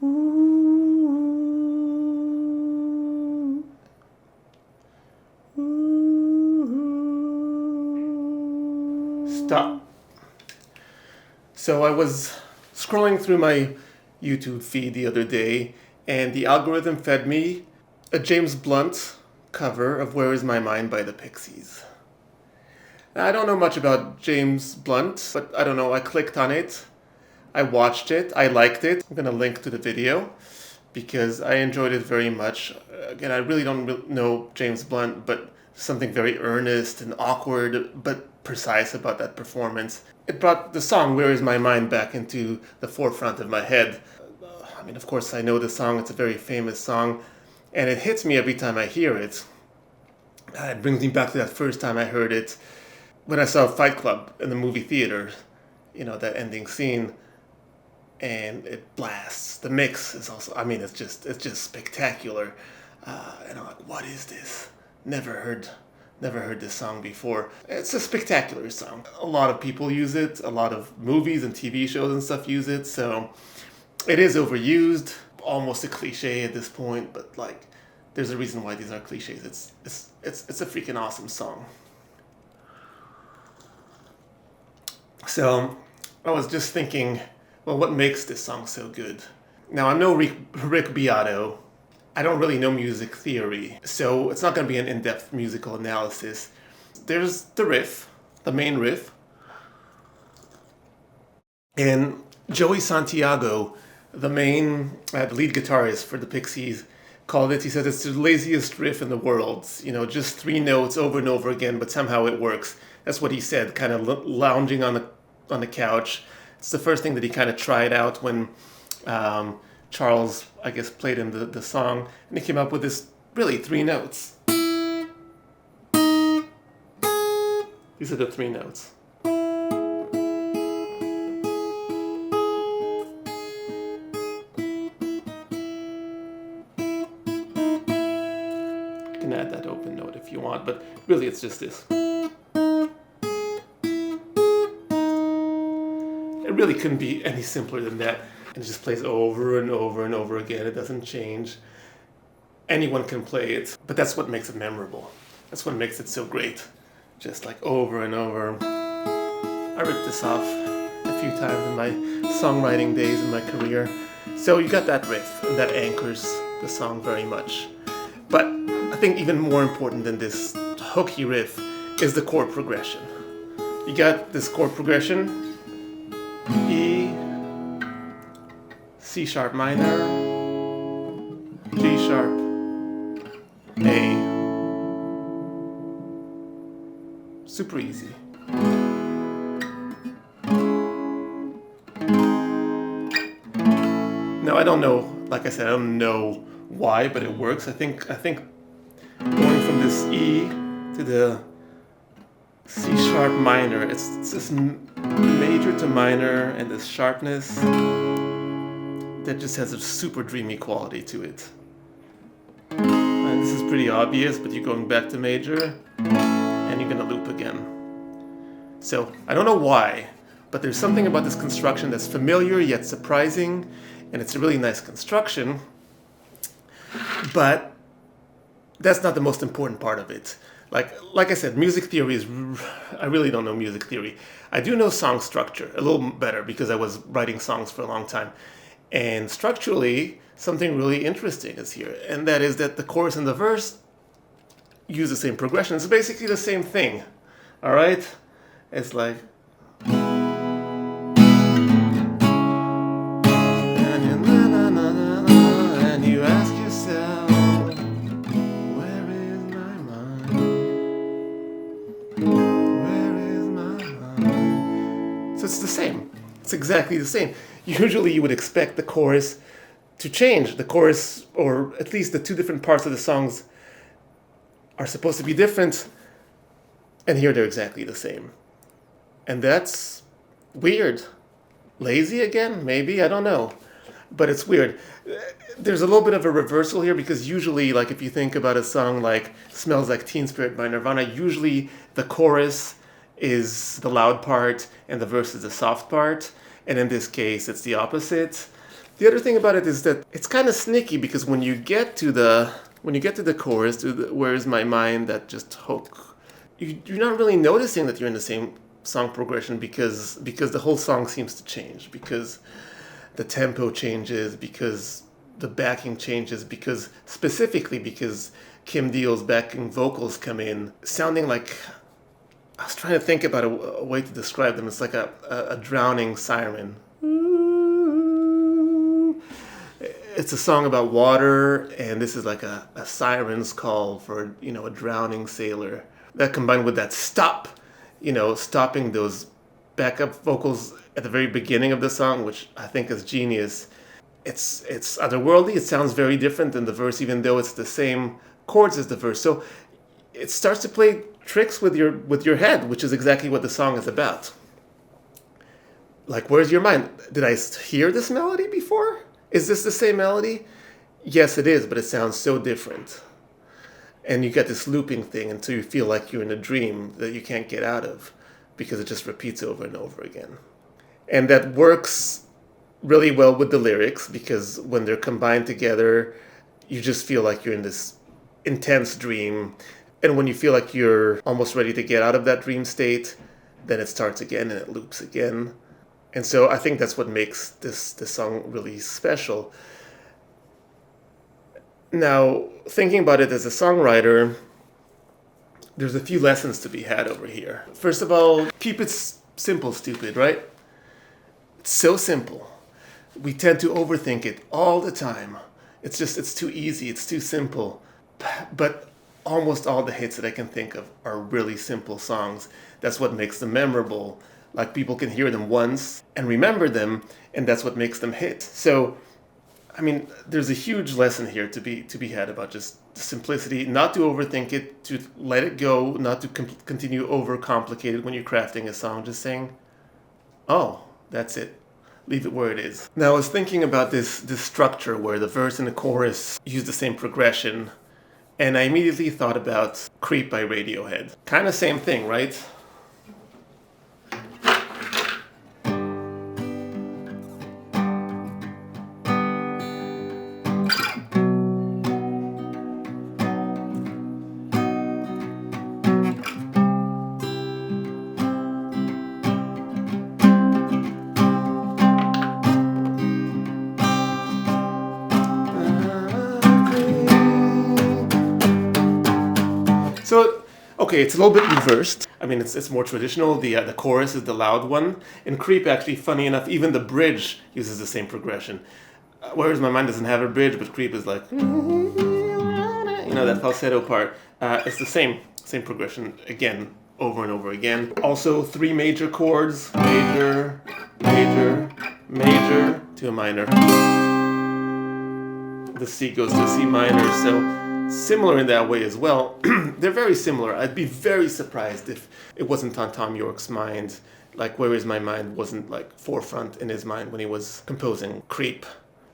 Ooh, ooh. Stop. So I was scrolling through my YouTube feed the other day, and the algorithm fed me a James Blunt cover of Where Is My Mind by the Pixies. Now, I don't know much about James Blunt, but I don't know, I clicked on it, I watched it, I liked it. I'm going to link to the video because I enjoyed it very much. Again, I really don't know James Blunt, but something very earnest and awkward but precise about that performance. It brought the song Where Is My Mind back into the forefront of my head. I mean, of course, I know the song, it's a very famous song, and it hits me every time I hear it. It brings me back to that first time I heard it when I saw Fight Club in the movie theater, you know, that ending scene, and it blasts. The mix is also, I mean, it's just spectacular. And I'm like, what is this? Never heard this song before. It's a spectacular song. A lot of people use it. A lot of movies and TV shows and stuff use it. So it is overused, almost a cliche at this point. But like, there's a reason why these are cliches. It's a freaking awesome song. So I was just thinking, well, what makes this song so good? Now, I'm no Rick Beato. I don't really know music theory, so it's not going to be an in-depth musical analysis. There's the riff, the main riff. And Joey Santiago, the lead guitarist for the Pixies, called it, he said it's the laziest riff in the world. You know, just 3 notes over and over again, but somehow it works. That's what he said, kind of lounging on the couch. It's the first thing that he kind of tried out when Charles, I guess, played him the song, and he came up with this really 3 notes. These are the 3 notes. You can add that open note if you want, but really it's just this. It really couldn't be any simpler than that. And it just plays over and over and over again. It doesn't change. Anyone can play it, but that's what makes it memorable. That's what makes it so great. Just like over and over. I ripped this off a few times in my songwriting days in my career. So you got that riff, and that anchors the song very much. But I think even more important than this hooky riff is the chord progression. You got this chord progression. E, C sharp minor, G sharp, A. Super easy. Now I don't know, like I said, I don't know why, but it works. I think going from this E to the C sharp minor, it's this major to minor and this sharpness that just has a super dreamy quality to it. And this is pretty obvious, but you're going back to major and you're gonna loop again. So I don't know why, but there's something about this construction that's familiar yet surprising, and it's a really nice construction, but that's not the most important part of it. Like I said, music theory is, I really don't know music theory. I do know song structure a little better because I was writing songs for a long time. And structurally, something really interesting is here. And that is that the chorus and the verse use the same progression. It's basically the same thing. All right? It's like... And you ask yourself, so it's the same. It's exactly the same. Usually you would expect the chorus to change. The chorus, or at least the 2 different parts of the songs, are supposed to be different. And here they're exactly the same. And that's weird. Lazy again? Maybe? I don't know. But it's weird. There's a little bit of a reversal here because usually, like if you think about a song like Smells Like Teen Spirit by Nirvana, usually the chorus is the loud part and the verse is the soft part. And in this case, it's the opposite. The other thing about it is that it's kind of sneaky because when you get to the chorus, to the "Where's My Mind," that just hook, you're not really noticing that you're in the same song progression because the whole song seems to change, because the tempo changes, because the backing changes, because Kim Deal's backing vocals come in, sounding like, I was trying to think about a way to describe them. It's like a drowning siren. It's a song about water, and this is like a siren's call for, a drowning sailor. That combined with that stop, stopping those backup vocals at the very beginning of the song, which I think is genius. It's otherworldly. It sounds very different than the verse, even though it's the same chords as the verse. So it starts to play tricks with your head, which is exactly what the song is about. Like, where's your mind? Did I hear this melody before? Is this the same melody? Yes, it is, but it sounds so different. And you get this looping thing until you feel like you're in a dream that you can't get out of because it just repeats over and over again. And that works really well with the lyrics because when they're combined together, you just feel like you're in this intense dream. And when you feel like you're almost ready to get out of that dream state, then it starts again and it loops again. And so I think that's what makes this song really special. Now, thinking about it as a songwriter, there's a few lessons to be had over here. First of all, keep it simple, stupid, right? It's so simple. We tend to overthink it all the time. It's too easy, it's too simple. But almost all the hits that I can think of are really simple songs. That's what makes them memorable. Like, people can hear them once and remember them, and that's what makes them hit. So, I mean, there's a huge lesson here to be had about just the simplicity, not to overthink it, to let it go, not to continue overcomplicate it when you're crafting a song. Just saying, oh, that's it. Leave it where it is. Now, I was thinking about this structure where the verse and the chorus use the same progression, and I immediately thought about Creep by Radiohead. Kind of same thing, right? So, okay, it's a little bit reversed. I mean, it's more traditional. The chorus is the loud one. In Creep, actually, funny enough, even the bridge uses the same progression. Whereas My Mind doesn't have a bridge, but Creep is like, that falsetto part. It's the same progression, again, over and over again. Also, 3 major chords, major, major, major, to a minor. The C goes to a C minor, so similar in that way as well. They're very similar. I'd be very surprised if it wasn't on Tom York's mind. Like, Where Is My Mind wasn't like forefront in his mind when he was composing Creep.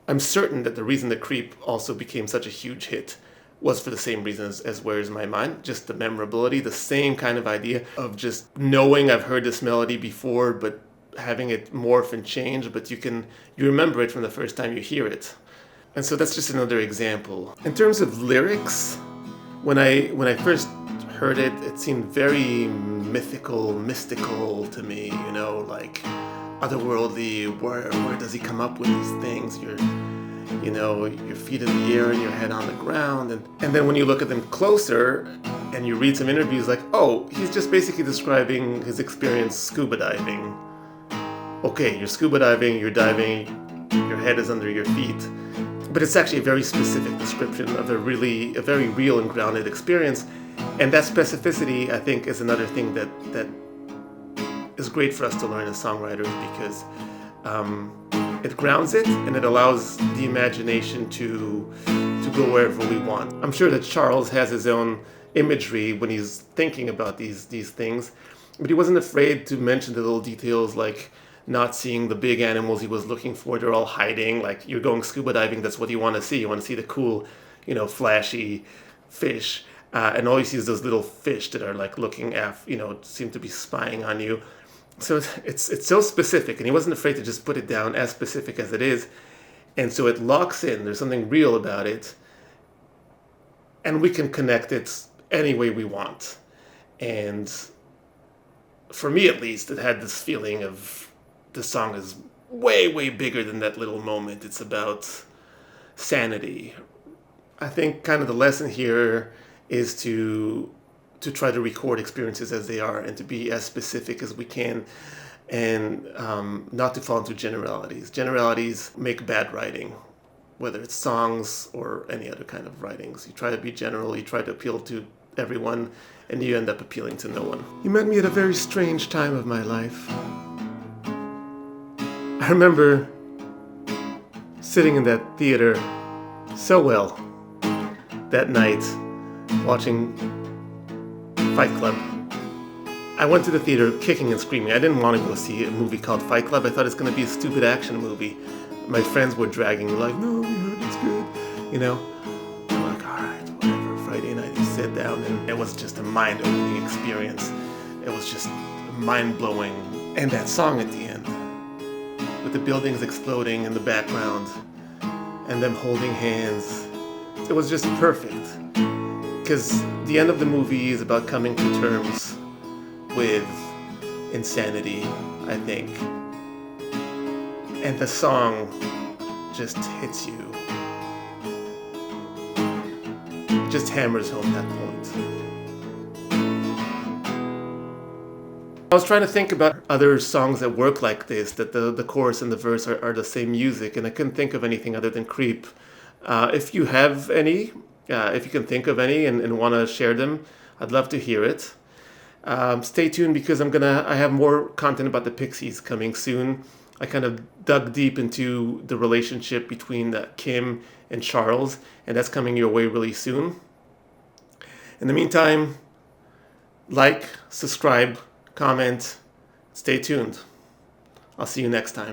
I'm certain that the reason that Creep also became such a huge hit was for the same reasons as Where Is My Mind. Just the memorability, the same kind of idea of just knowing I've heard this melody before, but having it morph and change, but you remember it from the first time you hear it. And so that's just another example. In terms of lyrics, when I first heard it, it seemed very mystical to me, like otherworldly. Where does he come up with these things? Your feet in the air and your head on the ground. And then when you look at them closer and you read some interviews, like, oh, he's just basically describing his experience scuba diving. Okay, you're scuba diving, you're diving, your head is under your feet. But it's actually a very specific description of a very real and grounded experience. And that specificity, I think, is another thing that is great for us to learn as songwriters, because it grounds it and it allows the imagination to go wherever we want. I'm sure that Charles has his own imagery when he's thinking about these things, but he wasn't afraid to mention the little details, like not seeing the big animals he was looking for. They're all hiding. Like, you're going scuba diving, that's what you want to see. You want to see the cool, flashy fish. And all you see is those little fish that are like looking seem to be spying on you. So it's so specific, and he wasn't afraid to just put it down as specific as it is. And so it locks in. There's something real about it. And we can connect it any way we want. And for me, at least, it had this feeling of the song is way, way bigger than that little moment. It's about sanity. I think kind of the lesson here is to try to record experiences as they are and to be as specific as we can, and not to fall into generalities. Generalities make bad writing, whether it's songs or any other kind of writings. You try to be general, you try to appeal to everyone, and you end up appealing to no one. You met me at a very strange time of my life. I remember sitting in that theater so well that night, watching Fight Club. I went to the theater kicking and screaming. I didn't want to go see a movie called Fight Club. I thought it's going to be a stupid action movie. My friends were dragging me like, no, we heard it's good. You know? I'm like, all right, whatever. Friday night, you sit down, and it was just a mind-opening experience. It was just mind-blowing. And that song at the end, with the buildings exploding in the background, and them holding hands, it was just perfect. Because the end of the movie is about coming to terms with insanity, I think. And the song just hits you. It just hammers home that point. I was trying to think about other songs that work like this, that the chorus and the verse are the same music, and I couldn't think of anything other than Creep. If you have any, if you can think of any and want to share them, I'd love to hear it. Stay tuned because I have more content about the Pixies coming soon. I kind of dug deep into the relationship between Kim and Charles, and that's coming your way really soon. In the meantime, like, subscribe, comment, stay tuned. I'll see you next time.